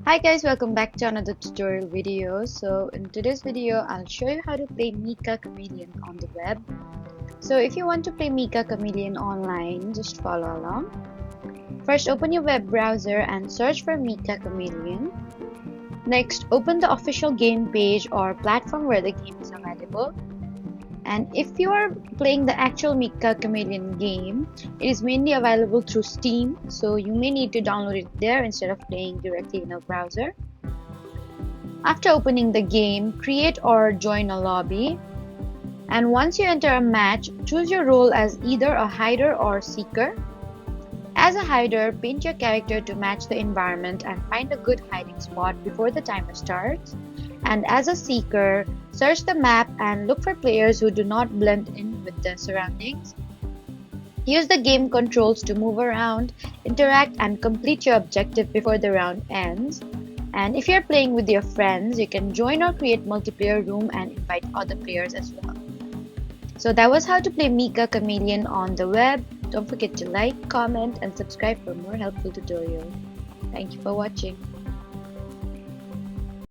Hi guys, welcome back to another tutorial video. So in today's video, I'll show you how to play Meccha Chameleon on the web. So if you want to play Meccha Chameleon online, just follow along. First, open your web browser and search for Meccha Chameleon. Next, open the official game page or platform where the game is available. And if you are playing the actual Meccha Chameleon game, it is mainly available through Steam, so you may need to download it there instead of playing directly in a browser. After opening the game, create or join a lobby. And once you enter a match, choose your role as either a hider or seeker. As a hider, paint your character to match the environment and find a good hiding spot before the timer starts. And as a seeker, search the map and look for players who do not blend in with the surroundings. Use the game controls to move around, interact, and complete your objective before the round ends. And if you're playing with your friends, you can join or create multiplayer room and invite other players as well. So that was how to play Meccha Chameleon on the web. Don't forget to like, comment, and subscribe for more helpful tutorials. Thank you for watching.